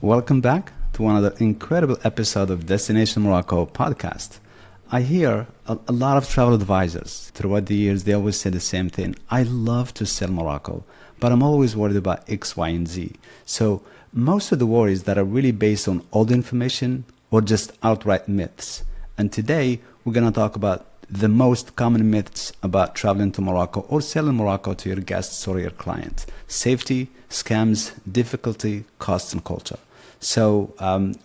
welcome back to another incredible episode of Destination Morocco podcast. I hear a lot of travel advisors throughout the years, they always say the same thing. I love to sell Morocco, but I'm always worried about X, Y, and Z. So most of the worries that are really based on old information or just outright myths. And today we're going to talk about the most common myths about traveling to Morocco or selling Morocco to your guests or your clients. Safety, scams, difficulty, costs, and culture. So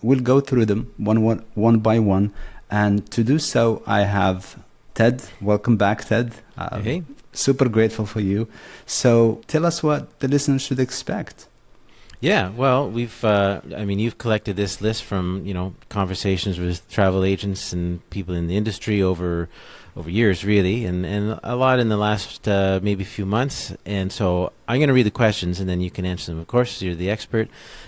we'll go through them one by one. And to do so, I have Ted. Welcome back, Ted. Hey. Super grateful for you. So tell us what the listeners should expect. Yeah, well, you've collected this list from, conversations with travel agents and people in the industry over years, really, and a lot in the last maybe few months. And so I'm going to read the questions, and then you can answer them. Of course, you're the expert.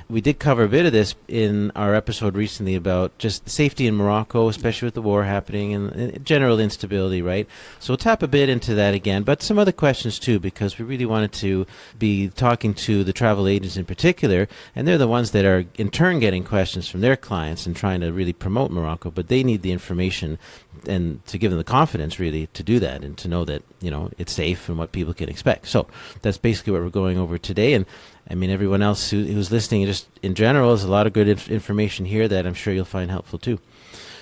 We did cover a bit of this in our episode recently about just safety in Morocco, especially with the war happening and general instability, right? So we'll tap a bit into that again, but some other questions too, because we really wanted to be talking to the travel agents in particular, and they're the ones that are in turn getting questions from their clients and trying to really promote Morocco, but they need the information and to give them the confidence really to do that and to know that, it's safe and what people can expect. So that's basically what we're going over today. And I mean, everyone else who's listening, just in general, there's a lot of good information here that I'm sure you'll find helpful too.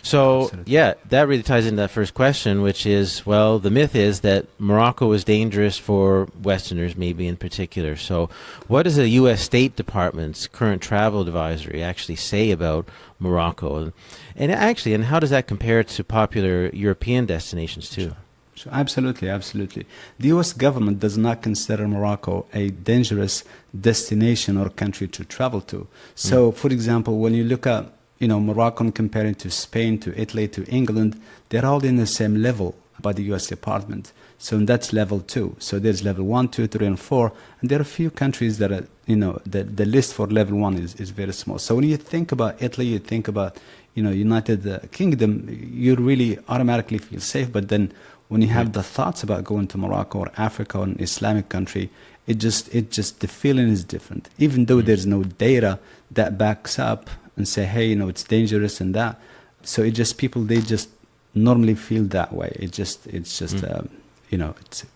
So, Absolutely. Yeah, that really ties into that first question, which is, well, the myth is that Morocco is dangerous for Westerners, maybe in particular. So what does the U.S. State Department's current travel advisory actually say about Morocco? And how does that compare to popular European destinations too? Sure. Absolutely. The U.S. government does not consider Morocco a dangerous destination or country to travel to. So, for example, when you look at Morocco comparing to Spain, to Italy, to England, they're all in the same level by the U.S. Department. So that's level 2. So there's level 1, 2, 3, and 4. And there are a few countries that are, the list for level 1 is very small. So when you think about Italy, you think about, United Kingdom, you really automatically feel safe. But then when you have the thoughts about going to Morocco or Africa or an Islamic country, it just the feeling is different. Even though there's no data that backs up and say, hey, it's dangerous and that. So they just normally feel that way. It's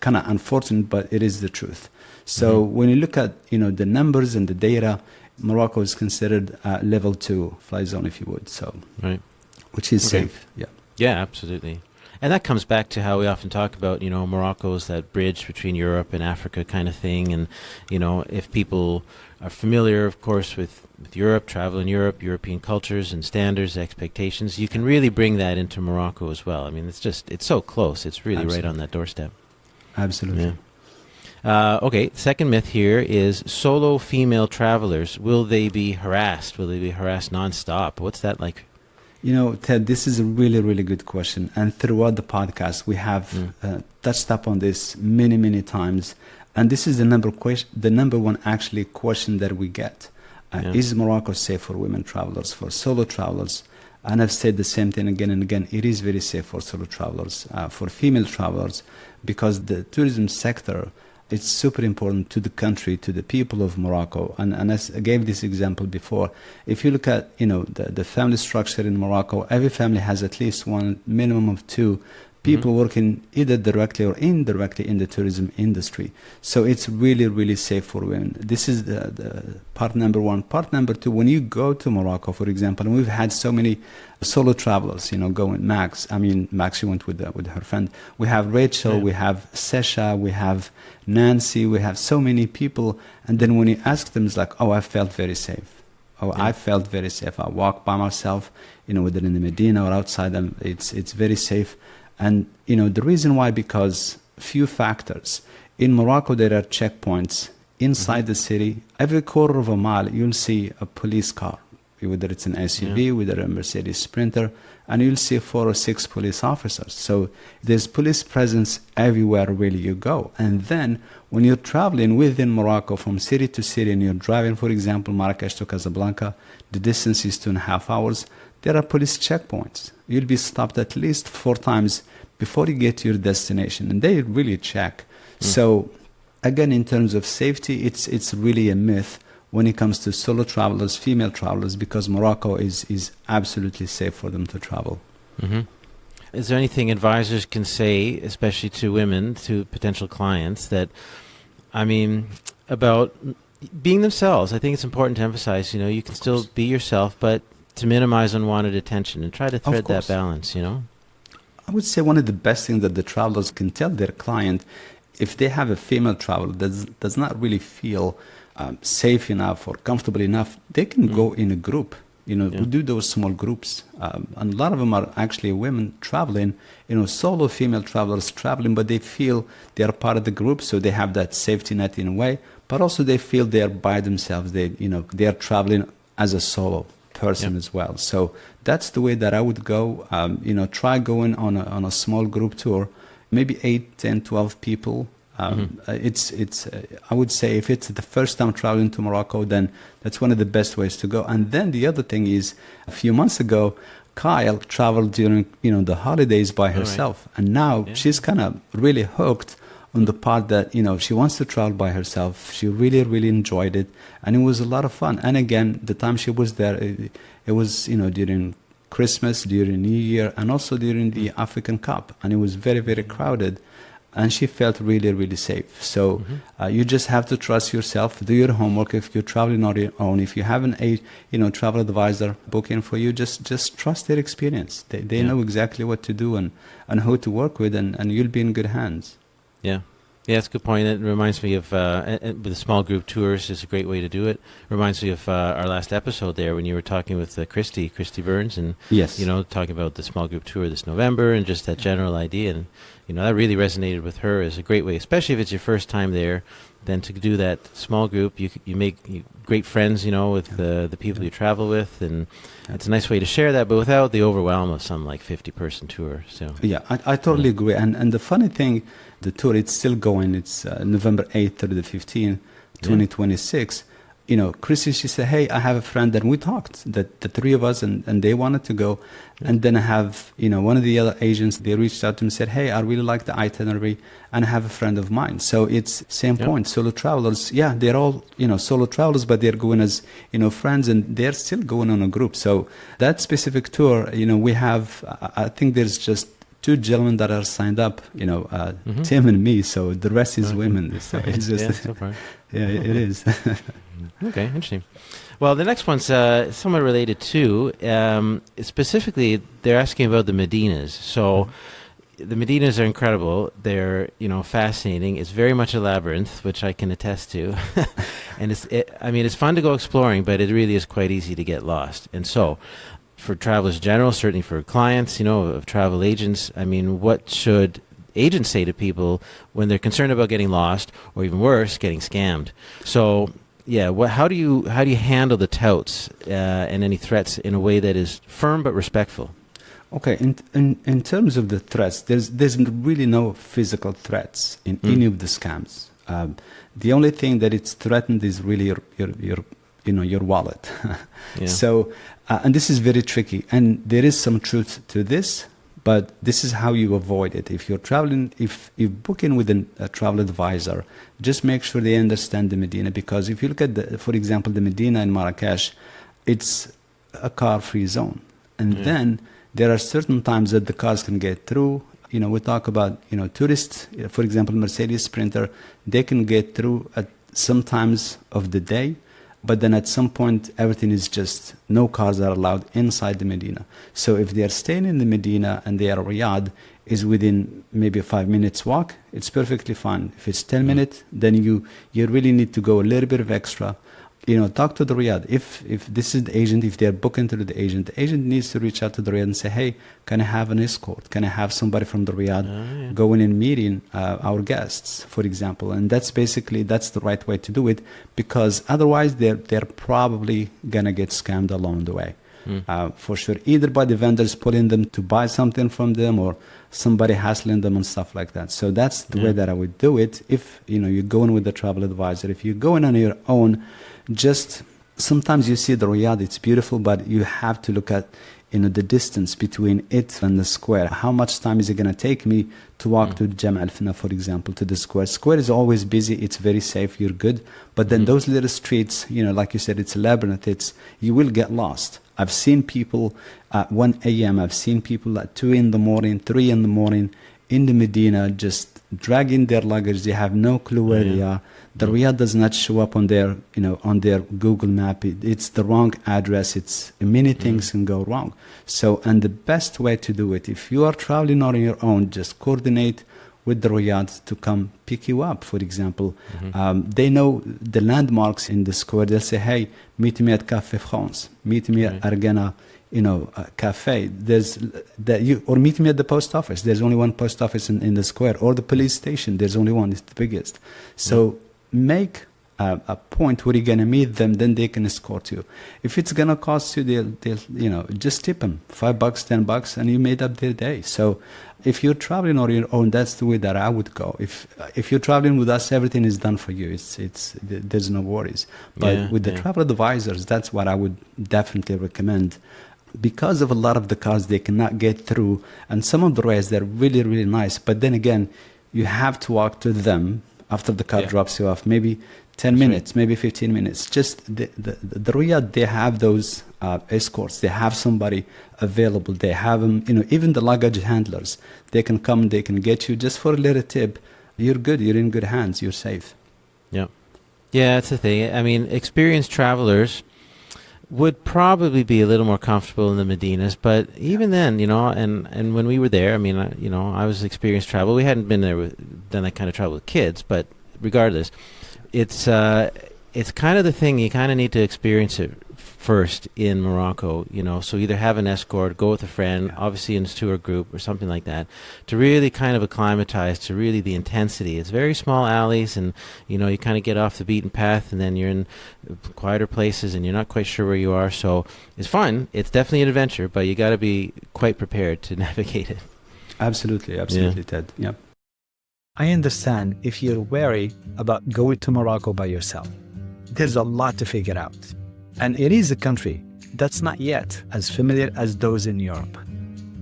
kind of unfortunate, but it is the truth. So when you look at, the numbers and the data, Morocco is considered level 2 fly zone, if you would. So, right. Which is safe. Yeah. Yeah, absolutely. And that comes back to how we often talk about, Morocco is that bridge between Europe and Africa kind of thing. And, if people are familiar, of course, with Europe, travel in Europe, European cultures and standards, expectations, you can really bring that into Morocco as well. I mean, it's so close. It's really Absolutely. Right on that doorstep. Absolutely. Yeah. Okay, second myth here is solo female travelers. Will they be harassed? Will they be harassed nonstop? What's that like? Ted, this is a really, really good question. And throughout the podcast, we have touched up on this many, many times. And this is the number one actually question that we get. Is Morocco safe for women travelers, for solo travelers? And I've said the same thing again and again. It is very safe for solo travelers, for female travelers, because the tourism sector, it's super important to the country, to the people of Morocco. And as I gave this example before, if you look at, the family structure in Morocco, every family has at least one, minimum of 2 people working either directly or indirectly in the tourism industry. So it's really, really safe for women. This is the part number 1. Part number 2, when you go to Morocco, for example, and we've had so many solo travelers, going, Max, she went with her friend. We have Rachel, we have Sesha, we have Nancy, we have so many people. And then when you ask them, it's like, oh, I felt very safe. I felt very safe. I walk by myself, whether in the Medina or outside them, it's very safe. And, the reason why, because few factors. In Morocco, there are checkpoints inside the city. Every quarter of a mile, you'll see a police car, whether it's an SUV, whether a Mercedes Sprinter, and you'll see 4 or 6 police officers. So there's police presence everywhere really you go. And then when you're traveling within Morocco from city to city and you're driving, for example, Marrakesh to Casablanca, the distance is 2.5 hours. There are police checkpoints. You'll be stopped at least 4 times before you get to your destination, and they really check. So again, in terms of safety, it's really a myth when it comes to solo travelers, female travelers, because Morocco is absolutely safe for them to travel. Mm-hmm. Is there anything advisors can say, especially to women, to potential clients, that, I mean, about being themselves? I think it's important to emphasize, you can still be yourself, but to minimize unwanted attention and try to thread that balance, I would say one of the best things that the travelers can tell their client, if they have a female traveler that does not really feel safe enough or comfortable enough, they can go in a group. We do those small groups. And a lot of them are actually women traveling, solo female travelers traveling, but they feel they are part of the group, so they have that safety net in a way, but also they feel they are by themselves. They are traveling as a solo person as well. So that's the way that I would go. Try going on a small group tour, maybe 8, 10, 12 people. It's I would say if it's the first time traveling to Morocco, then that's one of the best ways to go. And then the other thing is, a few months ago, Kyle traveled during the holidays by herself, and now she's kind of really hooked on the part that she wants to travel by herself. She really, really enjoyed it, and it was a lot of fun. And again, the time she was there, it was during Christmas, during New Year, and also during the African Cup, and it was very, very crowded. And she felt really, really safe. So you just have to trust yourself. Do your homework. If you're traveling on your own, if you have a travel advisor booking for you, just trust their experience. They know exactly what to do and who to work with, and you'll be in good hands. Yeah. Yeah, that's a good point. It reminds me of, with the small group tours is a great way to do it. Reminds me of our last episode there when you were talking with Christy Burns, and talking about the small group tour this November and just that general idea. And that really resonated with her as a great way, especially if it's your first time there. Then to do that small group, you make great friends, with the people you travel with, and it's a nice way to share that, but without the overwhelm of some 50-person tour. So yeah, I totally agree. And the funny thing, the tour, it's still going. It's November 8th through the 15th, 2026. Chrissy, she said, hey, I have a friend, and we talked, the three of us, and they wanted to go. And then I have, one of the other agents, they reached out to me and said, hey, I really like the itinerary, and I have a friend of mine. So it's same point. Solo travelers, they're all, solo travelers, but they're going as, friends, and they're still going on a group. So that specific tour, we have, I think there's just 2 gentlemen that are signed up, Tim and me. So the rest is women. So it's just, so far. Yeah, it is. Okay, interesting. Well, the next one's somewhat related too. Specifically, they're asking about the Medinas. So the Medinas are incredible. They're, fascinating. It's very much a labyrinth, which I can attest to. And it's fun to go exploring, but it really is quite easy to get lost. And so for travelers in general, certainly for clients, of travel agents, what should agents say to people when they're concerned about getting lost, or even worse, getting scammed? So how do you handle the touts and any threats in a way that is firm but respectful? Okay, in terms of the threats, there's really no physical threats in any of the scams. The only thing that it's threatened is really your wallet. So, and this is very tricky, and there is some truth to this, but this is how you avoid it. If you're traveling, if you book in with a travel advisor, just make sure they understand the Medina, because if you look at, for example, the Medina in Marrakesh, it's a car-free zone. And then there are certain times that the cars can get through. We talk about, tourists, for example, Mercedes Sprinter, they can get through at some times of the day, but then at some point, everything is just, no cars are allowed inside the Medina. So if they are staying in the Medina and they are Riyadh, is within maybe a 5 minutes walk, it's perfectly fine. If it's 10 minutes, then you really need to go a little bit of extra. Talk to the Riyadh. If this is the agent, if they're booking through the agent needs to reach out to the Riyadh and say, hey, can I have an escort? Can I have somebody from the Riyadh going and meeting our guests, for example? And that's the right way to do it, because otherwise they're probably going to get scammed along the way. For sure, either by the vendors pulling them to buy something from them, or somebody hassling them and stuff like that. So that's the way that I would do it. If you're going with a travel advisor, if you're going on your own, just sometimes you see the Riyadh, it's beautiful, but you have to look at the distance between it and the square. How much time is it going to take me to walk to Jam Al Fna, for example, to the square? Square is always busy. It's very safe. You're good. But then those little streets, like you said, it's a labyrinth. You will get lost. I've seen people at 1 a.m. I've seen people at 2 in the morning, 3 in the morning in the Medina, just dragging their luggage. They have no clue where they are. The Riyadh does not show up on their, on their Google map. It's the wrong address. It's many things can go wrong. So, and the best way to do it, if you are traveling on your own, just coordinate with the Riyadh to come pick you up, for example. They know the landmarks in the square. They'll say, hey, meet me at Café France, meet me at Argana, cafe. Or meet me at the post office. There's only one post office in the square, or the police station. There's only one. It's the biggest. So make a point where you're going to meet them, then they can escort you. If it's going to cost you, they'll just tip them $5, $10, and you made up their day. So if you're traveling on your own, that's the way that I would go. If you're traveling with us, everything is done for you. There's no worries. But with the travel advisors, that's what I would definitely recommend. Because of a lot of the cars they cannot get through, and some of the rides they're really, really nice. But then again, you have to walk to them after the car drops you off. Maybe 10 minutes, maybe 15 minutes. Just the Riyadh, they have those escorts. They have somebody available. They have them, even the luggage handlers. They can come, they can get you just for a little tip. You're good. You're in good hands. You're safe. Yeah. Yeah, that's the thing. I mean, experienced travelers would probably be a little more comfortable in the Medinas, but even then, and when we were there, I mean, I was experienced travel. We hadn't been there done that kind of travel with kids, but regardless, it's kind of the thing. You kind of need to experience it first in Morocco, so either have an escort, go with a friend, obviously in a tour group or something like that, to really kind of acclimatize to really the intensity. It's very small alleys, and you kind of get off the beaten path, and then you're in quieter places and you're not quite sure where you are. So it's fun. It's definitely an adventure, but you got to be quite prepared to navigate it. Absolutely, Ted. Yep. I understand if you're wary about going to Morocco by yourself. There's a lot to figure out. And it is a country that's not yet as familiar as those in Europe.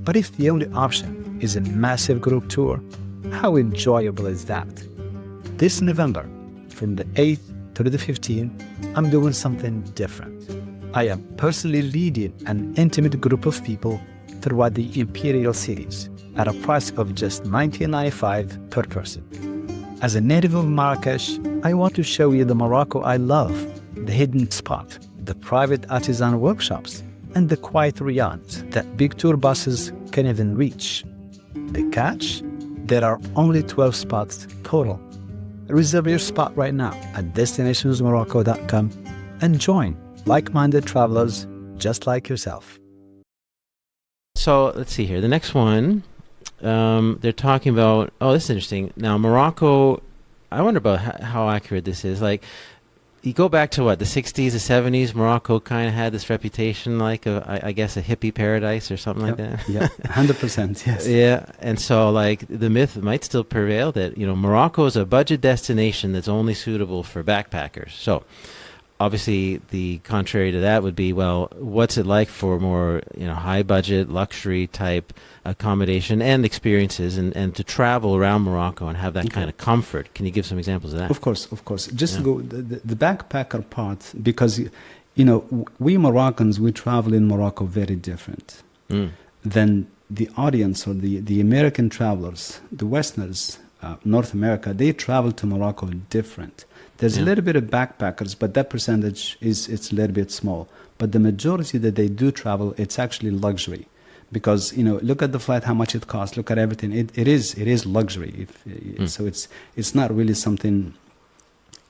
But if the only option is a massive group tour, how enjoyable is that? This November, from the 8th to the 15th, I'm doing something different. I am personally leading an intimate group of people throughout the imperial cities at a price of just $19.95 per person. As a native of Marrakesh, I want to show you the Morocco I love, the hidden spot, the private artisan workshops, and the quiet riads that big tour buses can even reach. The catch? There are only 12 spots total. Reserve your spot right now at destinationsmorocco.com and join like-minded travelers just like yourself. So let's see here. The next one, they're talking about, this is interesting. Now, Morocco, I wonder about how accurate this is. Like, you go back to the 60s, the 70s, Morocco kind of had this reputation like, I guess, a hippie paradise or something like that. Yeah, 100%, yes. Yeah, and so, like, the myth might still prevail that, Morocco is a budget destination that's only suitable for backpackers. So, obviously, the contrary to that would be, well, what's it like for more, high budget, luxury type accommodation and experiences, and to travel around Morocco and have that kind of comfort? Can you give some examples of that? Of course. Just to go the backpacker part, because we Moroccans, we travel in Morocco very different than the audience or the American travelers, the Westerners, North America. They travel to Morocco different. There's a little bit of backpackers, but that percentage it's a little bit small. But the majority that they do travel, it's actually luxury. Because, look at the flight, how much it costs, look at everything. It is luxury. So it's not really something,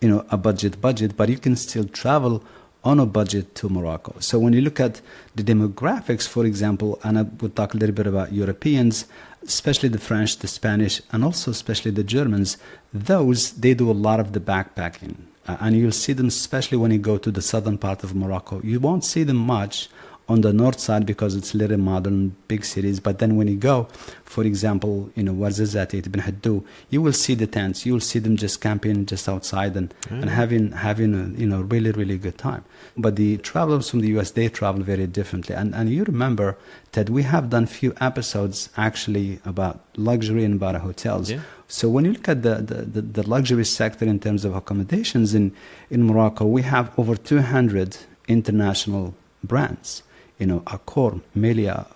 a budget, but you can still travel on a budget to Morocco. So when you look at the demographics, for example, and I would talk a little bit about Europeans, especially the French, the Spanish, and also especially the Germans, they do a lot of the backpacking. And you'll see them, especially when you go to the southern part of Morocco. You won't see them much on the north side because it's little modern, big cities. But then when you go, for example, Ouarzazate, Ibn Haddou, you will see the tents. You will see them just camping just outside and having a really, really good time. But the travelers from the US, they travel very differently. And you remember, Ted, we have done few episodes actually about luxury and about hotels. Yeah. So when you look at the luxury sector in terms of accommodations in Morocco, we have over 200 international brands. Accor, Melia,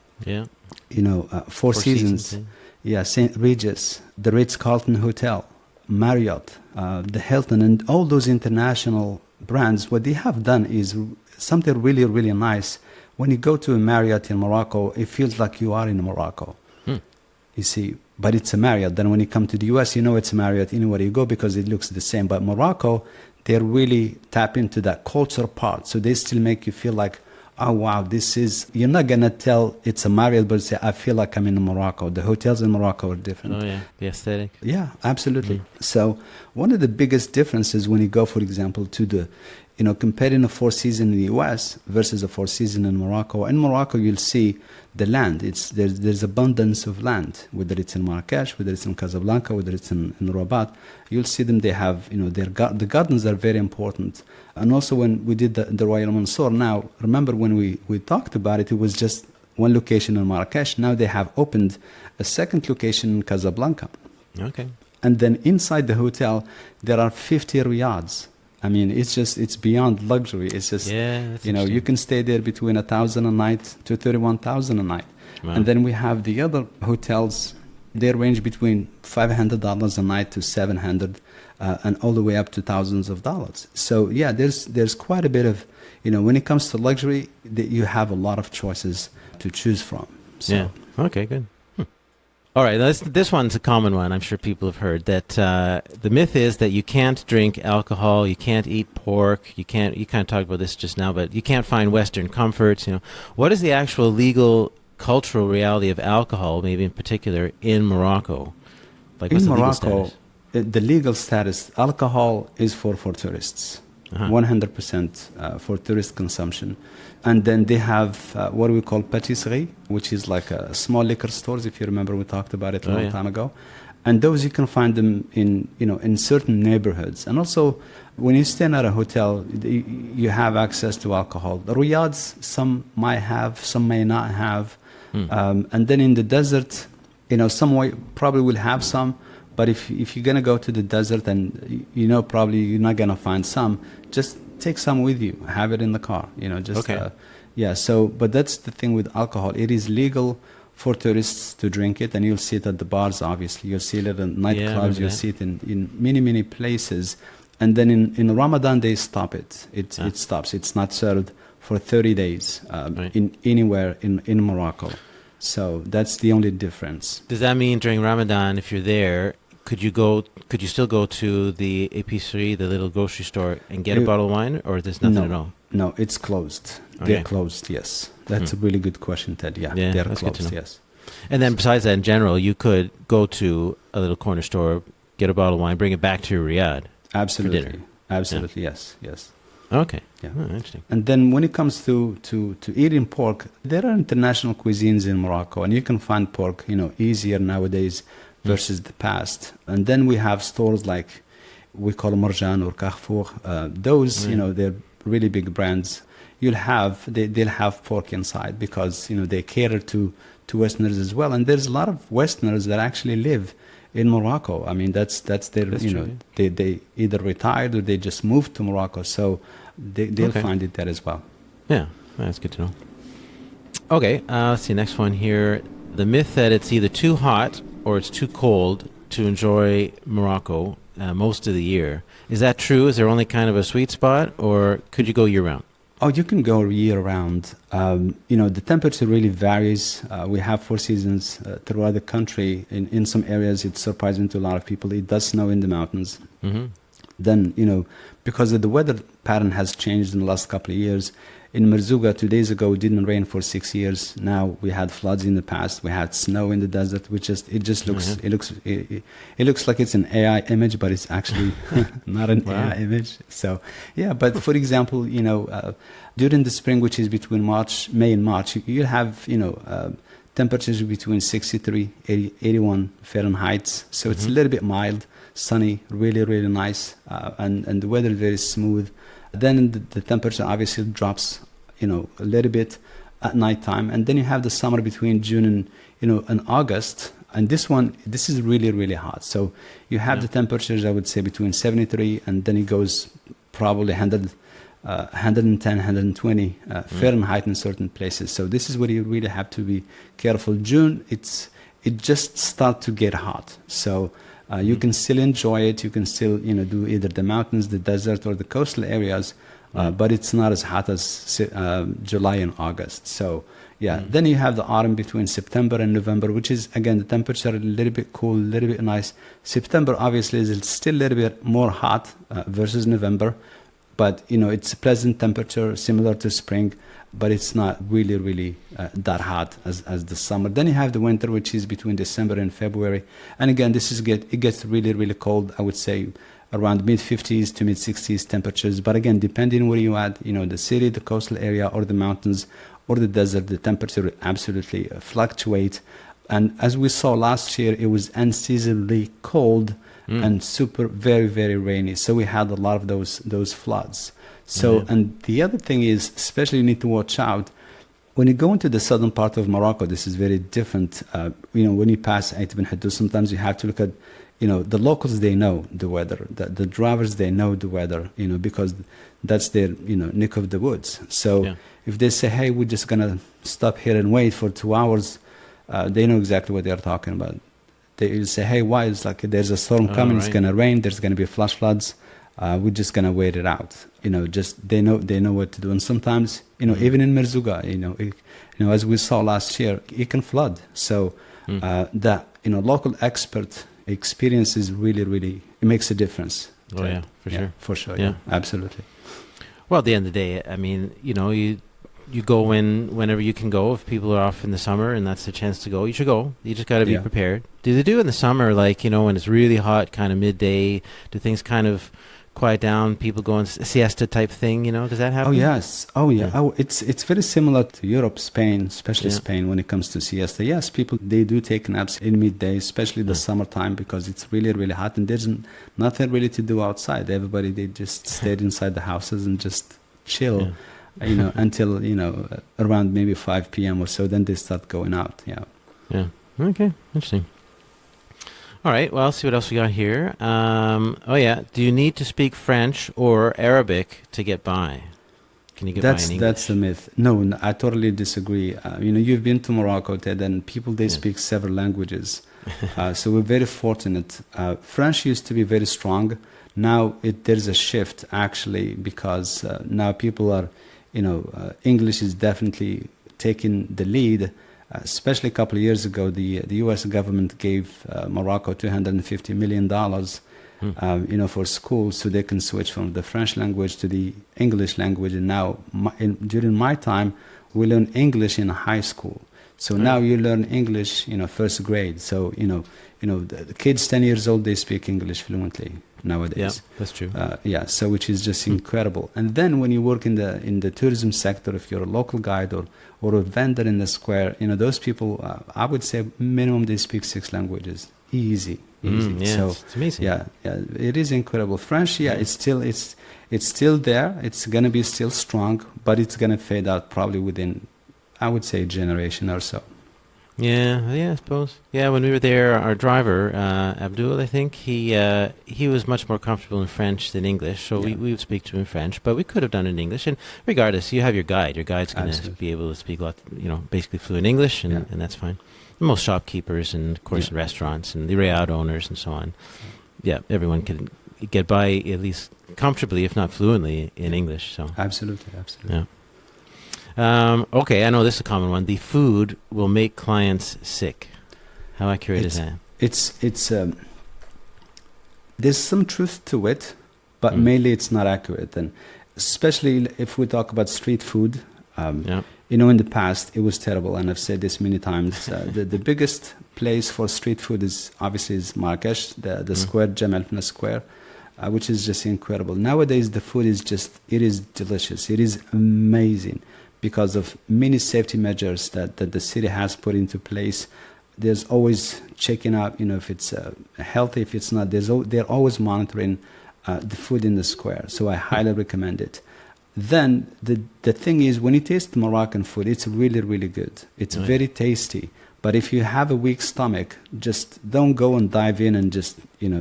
Four Seasons, St. Regis, the Ritz-Carlton Hotel, Marriott, the Hilton, and all those international brands. What they have done is something really, really nice. When you go to a Marriott in Morocco, it feels like you are in Morocco. You see, but it's a Marriott. Then when you come to the US, it's a Marriott anywhere you go because it looks the same. But Morocco, they really tap into that culture part. So they still make you feel like, oh, wow, you're not going to tell it's a Marriott, but say, I feel like I'm in Morocco. The hotels in Morocco are different. Oh, yeah, the aesthetic. Yeah, absolutely. So one of the biggest differences when you go, for example, to comparing a Four Seasons in the US versus a Four Seasons in Morocco. In Morocco, you'll see the land. There's abundance of land, whether it's in Marrakesh, whether it's in Casablanca, whether it's in Rabat. You'll see them. They have, the gardens are very important. And also when we did the Royal Mansour, now, remember when we talked about it, it was just one location in Marrakesh. Now they have opened a second location in Casablanca. Okay. And then inside the hotel, there are 50 riads. I mean, it's beyond luxury. It's just, you can stay there between 1,000 a night to 31,000 a night. Wow. And then we have the other hotels. They range between $500 a night to $700, and all the way up to thousands of dollars. So yeah, there's quite a bit of, when it comes to luxury, you have a lot of choices to choose from. So. Yeah. Okay. Good. All right, this one's a common one. I'm sure people have heard that the myth is that you can't drink alcohol, you can't eat pork, you kind of talked about this just now, but you can't find Western comforts. What is the actual legal, cultural reality of alcohol, maybe in particular in Morocco? Like, what's in the Morocco, legal status? The legal status, alcohol is for tourists, 100% for tourist consumption. And then they have what we call patisserie, which is like a small liquor stores. If you remember, we talked about it a long time ago. And those you can find them in certain neighborhoods. And also, when you stay at a hotel, you have access to alcohol. The riads, some might have, some may not have. And then in the desert, some probably will have some. But if you're going to go to the desert and probably you're not going to find some, just take some with you. Have it in the car. But that's the thing with alcohol. It is legal for tourists to drink it, and you'll see it at the bars, obviously. You'll see it at nightclubs. You'll see it in many, many places. And then in Ramadan, they stop it. It stops. It's not served for 30 days anywhere in Morocco. So that's the only difference. Does that mean during Ramadan, if you're there, could you still go to the épicerie, the little grocery store, and get a bottle of wine, or there's nothing at all? No, it's closed. Okay. They're closed, yes. That's a really good question, Ted. Yeah, they're closed, yes. And then besides that, in general, you could go to a little corner store, get a bottle of wine, bring it back to your riad. Absolutely. For dinner. Absolutely, yes. Okay. Yeah. Oh, interesting. And then when it comes to eating pork, there are international cuisines in Morocco, and you can find pork, easier nowadays versus the past. And then we have stores like we call Marjan or Carrefour. Those, they're really big brands. They'll have pork inside because they cater to Westerners as well. And there's a lot of Westerners that actually live in Morocco. I mean, that's their, true, they either retired or they just moved to Morocco. So they'll find it there as well. Yeah, that's good to know. Okay, let's see, next one here. The myth that it's either too hot or it's too cold to enjoy Morocco most of the year. Is that true? Is there only kind of a sweet spot, or could you go year-round? Oh, you can go year-round. The temperature really varies. We have 4 seasons throughout the country. In some areas, it's surprising to a lot of people. It does snow in the mountains. Mm-hmm. Then, because of the weather pattern has changed in the last couple of years. In Merzouga, 2 days ago, it didn't rain for 6 years. Now we had floods in the past. We had snow in the desert. It looks like it's an AI image, but it's actually not an AI image. So, yeah. But for example, during the spring, which is between May and March, you have temperatures between 63, 81 Fahrenheit. So it's a little bit mild, sunny, really, really nice, and the weather very smooth. Then the temperature obviously drops, a little bit at nighttime, and then you have the summer between June and August. And this is really, really hot. So you have the temperatures, I would say, between 73, and then it goes probably 110, 120 Fahrenheit in certain places. So this is where you really have to be careful. June, it just starts to get hot. So you can still enjoy it. You can still, do either the mountains, the desert, or the coastal areas, but it's not as hot as July and August. So, then you have the autumn between September and November, which is, again, the temperature a little bit cool, a little bit nice. September, obviously, is still a little bit more hot versus November, but, it's a pleasant temperature, similar to spring, but it's not really, really that hot as the summer. Then you have the winter, which is between December and February. And again, it gets really, really cold, I would say, around mid-50s to mid-60s temperatures. But again, depending where you're at, the city, the coastal area, or the mountains, or the desert, the temperature will absolutely fluctuate. And as we saw last year, it was unseasonably cold and very, very rainy. So we had a lot of those floods. So, and the other thing is, especially you need to watch out, when you go into the southern part of Morocco, this is very different. When you pass Ait bin Haddou, sometimes you have to look at, the locals, they know the weather. The drivers, they know the weather, because that's their, neck of the woods. So if they say, hey, we're just going to stop here and wait for 2 hours, they know exactly what they're talking about. They will say, hey, why? It's like there's a storm coming, it's going to rain, there's going to be flash floods. We're just going to wait it out. Just they know what to do. And sometimes, even in Merzouga, as we saw last year, it can flood. So that, local expert experience is really, really, it makes a difference. Oh, yeah, for sure. For sure, yeah, absolutely. Well, at the end of the day, I mean, you go whenever you can go. If people are off in the summer and that's the chance to go, you should go. You just got to be prepared. Do they do in the summer, like, when it's really hot, kind of midday, do things kind of quiet down, people go on siesta type thing, does that happen? Oh, yes. Oh, yeah. Oh, it's very similar to Europe, Spain, especially Spain when it comes to siesta. Yes, people, they do take naps in midday, especially the summertime, because it's really, really hot and there's nothing really to do outside. Everybody, they just stayed inside the houses and just chill, until, around maybe 5 p.m. or so, then they start going out. Yeah. Yeah. Okay. Interesting. All right, well, let's see what else we got here. Do you need to speak French or Arabic to get by? Can you get by in English? That's a myth. No, I totally disagree. You've been to Morocco, Ted, and people, they speak several languages. So we're very fortunate. French used to be very strong. Now there's a shift, actually, because now people are, English is definitely taking the lead. Especially a couple of years ago, the U.S. government gave Morocco $250 million, for schools, so they can switch from the French language to the English language. And now, during my time, we learn English in high school. So now you learn English, first grade. So the kids 10 years old, they speak English fluently nowadays. Yeah, that's true. So which is just incredible. And then when you work in the tourism sector, if you're a local guide or a vendor in the square, those people, I would say minimum they speak 6 languages. Easy. So it's amazing. Yeah, it is incredible. French, it's still there. It's gonna be still strong, but it's gonna fade out probably within, I would say, a generation or so. Yeah, I suppose. Yeah, when we were there, our driver, Abdul, I think, he was much more comfortable in French than English, so we would speak to him in French, but we could have done it in English. And regardless, you have your guide. Your guide's going to be able to speak a lot, basically fluent English, and that's fine. Most shopkeepers and, of course, restaurants and the riad owners and so on. Yeah, everyone can get by at least comfortably, if not fluently, in English. So Absolutely. Yeah. Okay, I know this is a common one. The food will make clients sick. How accurate is that? It's there's some truth to it, but mainly it's not accurate. And especially if we talk about street food. Yeah. In the past, it was terrible, and I've said this many times. The biggest place for street food is Marrakesh, the square, Jamal Fna Square, which is just incredible. Nowadays, the food is it is delicious. It is amazing because of many safety measures that the city has put into place. There's always checking out, if it's healthy, if it's not. They're always monitoring the food in the square, so I highly recommend it. Then the thing is, when you taste Moroccan food, it's really, really good. It's very tasty. But if you have a weak stomach, just don't go and dive in and just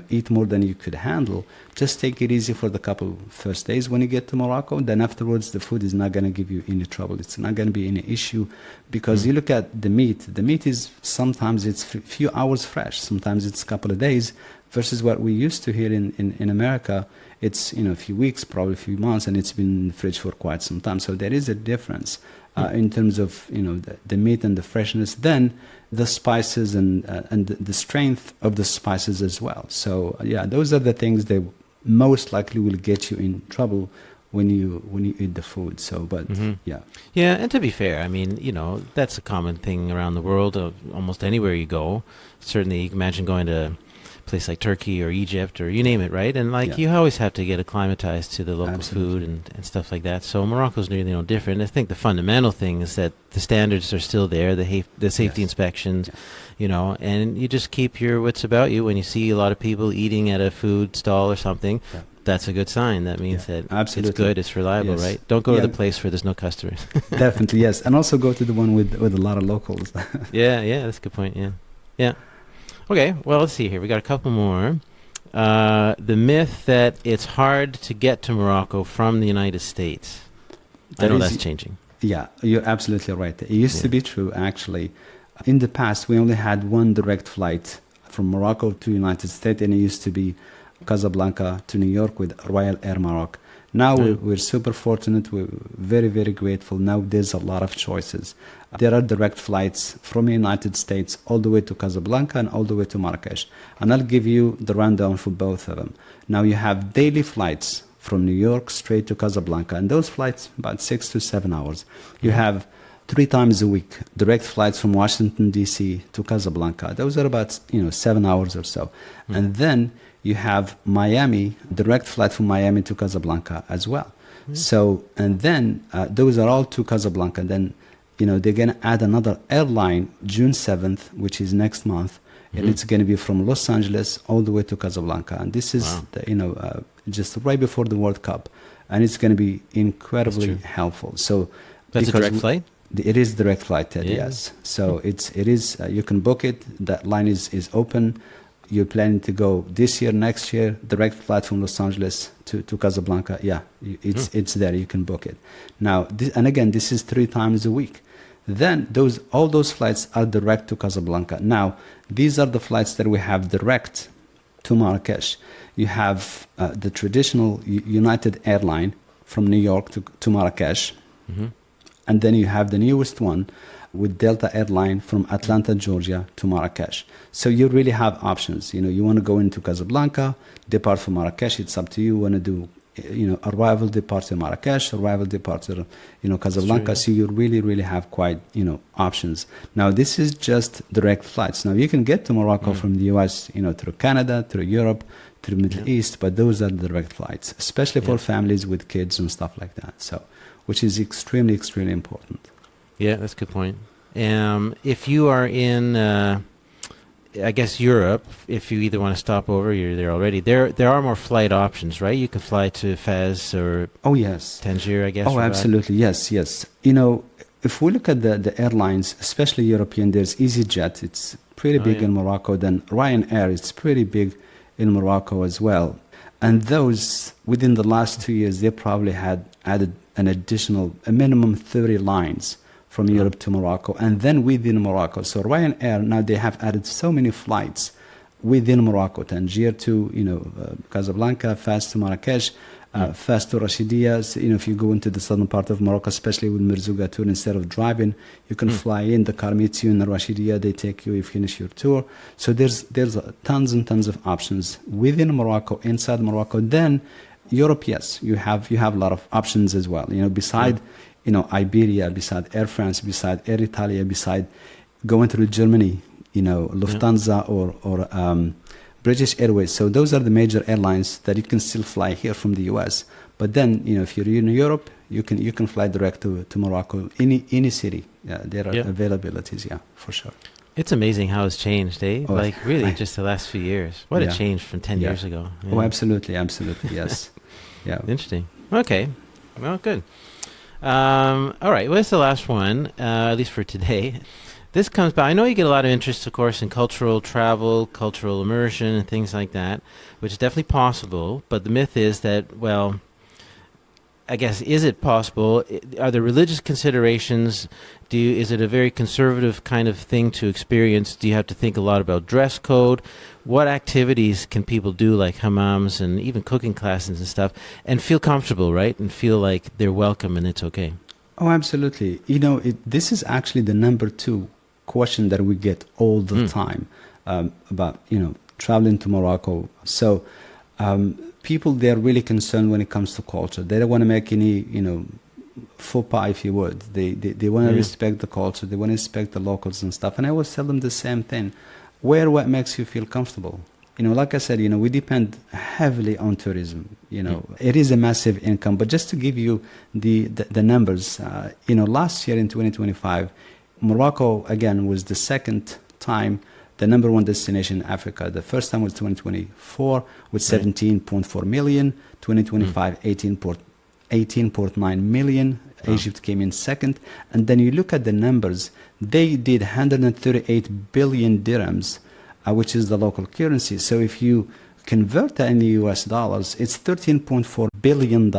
eat more than you could handle. Just take it easy for the couple first days when you get to Morocco. Then afterwards, the food is not going to give you any trouble. It's not going to be any issue, because you look at the meat. The meat is sometimes it's a few hours fresh. Sometimes it's a couple of days, versus what we used to here in America. It's a few weeks, probably a few months, and it's been in the fridge for quite some time. So there is a difference in terms of the meat and the freshness. Then the spices and the strength of the spices as well. So yeah, those are the things that most likely will get you in trouble when you eat the food. So, but yeah. Yeah, and to be fair, I mean, that's a common thing around the world. Almost anywhere you go, certainly you can imagine going to place like Turkey or Egypt or you name it, right? And you always have to get acclimatized to the local food and stuff like that. So Morocco's really no different. I think the fundamental thing is that the standards are still there, the safety inspections, and you just keep your wits about you. When you see a lot of people eating at a food stall or something, that's a good sign. That means that it's good, it's reliable, right? Don't go to the place where there's no customers. Definitely, yes. And also go to the one with a lot of locals. Yeah, that's a good point, yeah. Okay, well, let's see here. We got a couple more. The myth that it's hard to get to Morocco from the United States. I know that's changing. Yeah, you're absolutely right. It used to be true, actually. In the past, we only had one direct flight from Morocco to United States, and it used to be Casablanca to New York with Royal Air Maroc. Now we're super fortunate. We're very, very grateful. Now there's a lot of choices. There are direct flights from the United States all the way to Casablanca and all the way to Marrakesh. And I'll give you the rundown for both of them. Now you have daily flights from New York straight to Casablanca, and those flights about 6 to 7 hours. You have 3 times a week direct flights from Washington, D.C. to Casablanca. Those are about 7 hours or so. And then you have Miami, direct flight from Miami to Casablanca as well. So, and then those are all to Casablanca. Then, they're going to add another airline June 7th, which is next month, and it's going to be from Los Angeles all the way to Casablanca. And this is, just right before the World Cup, and it's going to be incredibly helpful. So, that's a direct flight? It is direct flight, Ted, yes. So it is. You can book it. That line is open. You're planning to go this year, next year, direct flight from Los Angeles to Casablanca. Yeah, it's there. You can book it. Now, and again, this is 3 times a week. Then all those flights are direct to Casablanca. Now, these are the flights that we have direct to Marrakesh. You have the traditional United airline from New York to Marrakesh. And then you have the newest one with Delta Airline from Atlanta, Georgia to Marrakesh. So you really have options. You want to go into Casablanca, depart from Marrakesh, it's up to you. You want to do, arrival, departure Marrakesh, arrival, departure, Casablanca. True, yeah. So you really, really have quite, options. Now, this is just direct flights. Now, you can get to Morocco from the US, through Canada, through Europe, through the Middle East, but those are direct flights, especially for families with kids and stuff like that. So, which is extremely, extremely important. Yeah, that's a good point. If you are in, I guess, Europe, if you either want to stop over, you're there already. There are more flight options, right? You can fly to Fez or Tangier, I guess. Oh, absolutely. Yes. If we look at the airlines, especially European, there's EasyJet. It's pretty big in Morocco. Then Ryanair, it's pretty big in Morocco as well. And those, within the last 2 years, they probably had added a minimum 30 lines from Europe to Morocco, and then within Morocco. So Ryanair, now they have added so many flights within Morocco, Tangier to, Casablanca, Fez to Marrakesh, Fez to Rashidia. So, if you go into the southern part of Morocco, especially with Merzouga tour, instead of driving, you can fly in, the car meets you in Rashidia, they take you, you finish your tour. So there's tons and tons of options within Morocco, inside Morocco. Then Europe, yes, you have a lot of options as well. Beside Iberia, beside Air France, beside Air Italia, beside going through Germany, Lufthansa or British Airways. So those are the major airlines that you can still fly here from the US. But then, if you're in Europe, you can fly direct to Morocco, any city. Yeah, there are availabilities, for sure. It's amazing how it's changed, eh? Oh, really, just the last few years. What a change from 10 years ago. Yeah. Oh, absolutely, yes. Yeah. Interesting. Okay. Well, good. All right. Well, it's the last one, at least for today. This comes back. I know you get a lot of interest, of course, in cultural travel, cultural immersion, and things like that, which is definitely possible. But the myth is that, well, I guess, is it possible? Are there religious considerations? Is it a very conservative kind of thing to experience? Do you have to think a lot about dress code? What activities can people do, like hammams and even cooking classes and stuff, and feel comfortable, right? And feel like they're welcome and it's okay? Oh, absolutely. This is actually the number 2 question that we get all the time about, traveling to Morocco. So people, they're really concerned when it comes to culture. They don't want to make any, faux pas, if you would. They want to respect the culture. They want to respect the locals and stuff. And I always tell them the same thing. Wear what makes you feel comfortable. Like I said, we depend heavily on tourism. It is a massive income. But just to give you the numbers, last year in 2025, Morocco, again, was the second time the number 1 destination in Africa. The first time was 2024 with 17.4 million, 2025 18.9 million. Egypt came in second. And then you look at the numbers, they did 138 billion dirhams, which is the local currency. So if you convert that into US dollars, it's $13.4 billion.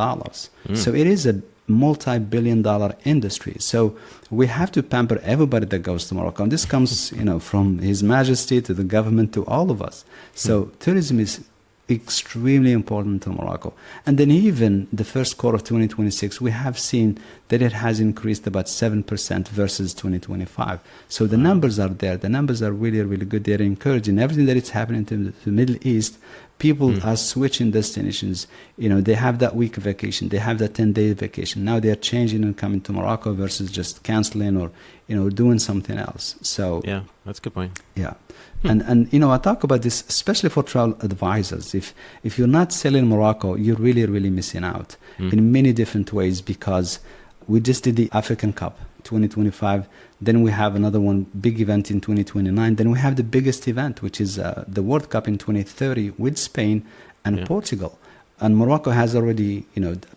So it is a multi-billion-dollar industry. So we have to pamper everybody that goes to Morocco. And this comes, from His Majesty to the government to all of us. So tourism is extremely important to Morocco. And then even the first quarter of 2026, we have seen that it has increased about 7% versus 2025. So the numbers are there. The numbers are really, really good. They're encouraging. Everything that is happening to the Middle East, people are switching destinations. They have that week vacation. They have that 10-day vacation. Now they're changing and coming to Morocco versus just canceling or, doing something else. So yeah, that's a good point. Yeah. And I talk about this especially for travel advisors. If you're not selling Morocco, you're really, really missing out in many different ways, because we just did the African Cup 2025. Then we have another one big event in 2029. Then we have the biggest event, which is the World Cup in 2030 with Spain and Portugal. And Morocco has already,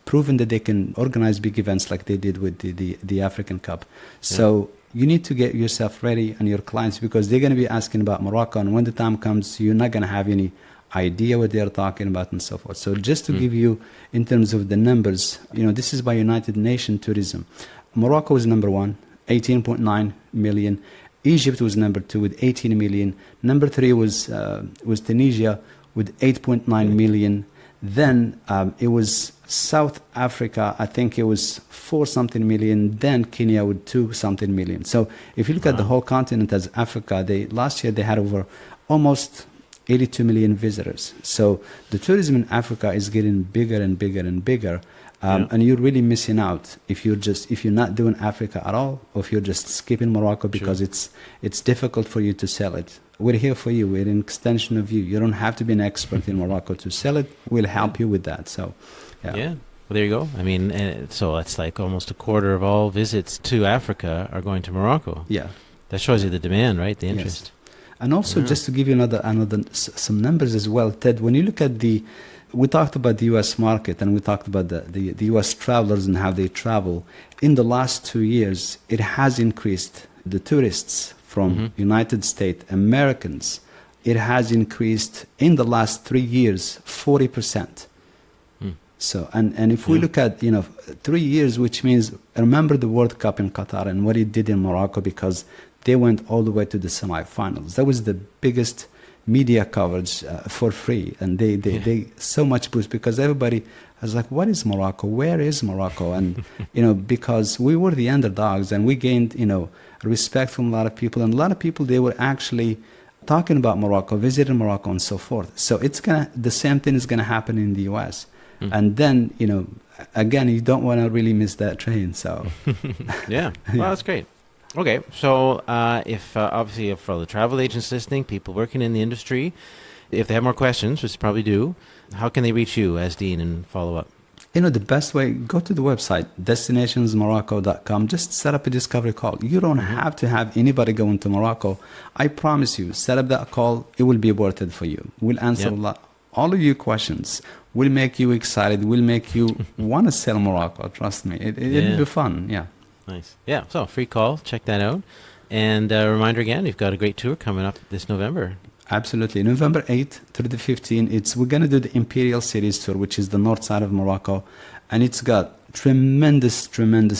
proven that they can organize big events like they did with the African Cup. So you need to get yourself ready and your clients, because they're going to be asking about Morocco. And when the time comes, you're not going to have any idea what they're talking about and so forth. So just to give you, in terms of the numbers, this is by United Nations Tourism. Morocco is number 1, 18.9 million. Egypt was number 2 with 18 million. Number 3 was Tunisia with 8.9 million. Then it was South Africa, I think it was 4-something million. Then Kenya with 2-something million. So if you look at the whole continent as Africa, last year they had over almost 82 million visitors. So the tourism in Africa is getting bigger and bigger and bigger. And you're really missing out if you're not doing Africa at all, or if you're just skipping Morocco because it's difficult for you to sell it. We're here for you. We're an extension of you. You don't have to be an expert in Morocco to sell it. We'll help you with that. So, yeah. Well, there you go. I mean, so it's like almost a quarter of all visits to Africa are going to Morocco. Yeah. That shows you the demand, right? The interest. Yes. And also, just to give you some numbers as well, Ted, when you look at we talked about the U.S. market, and we talked about the U.S. travelers and how they travel. In the last 2 years, it has increased. The tourists from United States, Americans, it has increased in the last 3 years, 40%. So, and if we look at, 3 years, which means, remember the World Cup in Qatar and what it did in Morocco, because they went all the way to the semifinals. That was the biggest media coverage for free, and they so much boost, because everybody was like, what is Morocco? Where is Morocco? And because we were the underdogs, and we gained respect from a lot of people, and a lot of people, they were actually talking about Morocco, visiting Morocco, and so forth. So the same thing is gonna happen in the US. And then, again, you don't want to really miss that train. So, yeah. Well, that's great. Okay. So if obviously for all the travel agents listening, people working in the industry, if they have more questions, which they probably do, how can they reach you as Dean and follow up? The best way, go to the website, destinationsmorocco.com. Just set up a discovery call. You don't have to have anybody going to Morocco. I promise you, set up that call. It will be worth it for you. We'll answer all of your questions. We'll make you excited. We'll make you want to sell Morocco. Trust me. It'll be fun. Yeah. Nice. Yeah. So free call. Check that out. And a reminder again, you've got a great tour coming up this November. Absolutely. November 8th through the 15th, we're going to do the Imperial Cities Tour, which is the north side of Morocco. And it's got tremendous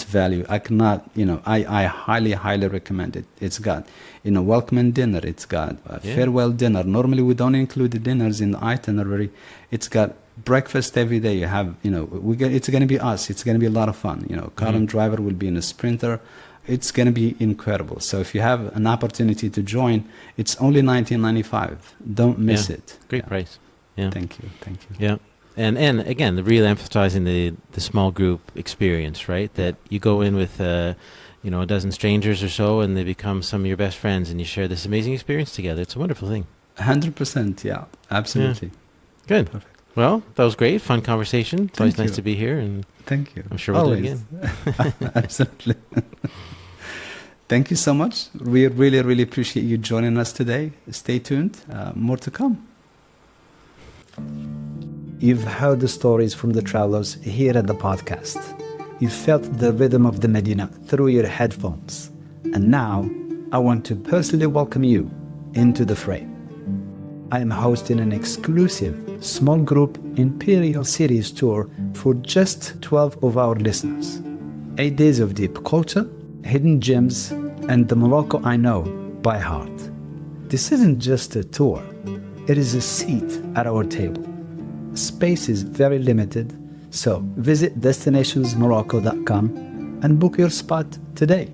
value. I cannot, I highly, highly recommend it. It's got, welcome dinner. It's got a farewell dinner. Normally, we don't include the dinners in the itinerary. It's got breakfast every day. You have, it's going to be us. It's going to be a lot of fun. Car and driver will be in a Sprinter. It's going to be incredible. So if you have an opportunity to join, it's only $19.95. Don't miss it. Great price. Yeah. Thank you. Yeah. And again, the real emphasizing the small group experience, right? That you go in with, a dozen strangers or so, and they become some of your best friends, and you share this amazing experience together. It's a wonderful thing. 100%. Yeah, absolutely. Yeah. Good. Perfect. Well, that was great. Fun conversation. It's always nice to be here. And thank you. I'm sure we'll do it again. Absolutely. Thank you so much. We really, really appreciate you joining us today. Stay tuned. More to come. You've heard the stories from the travelers here at the podcast. You felt the rhythm of the Medina through your headphones. And now, I want to personally welcome you into the fray. I am hosting an exclusive small group Imperial Cities tour for just 12 of our listeners. 8 days of deep culture, hidden gems, and the Morocco I know by heart. This isn't just a tour. It is a seat at our table. Space is very limited, so visit destinationsmorocco.com and book your spot today.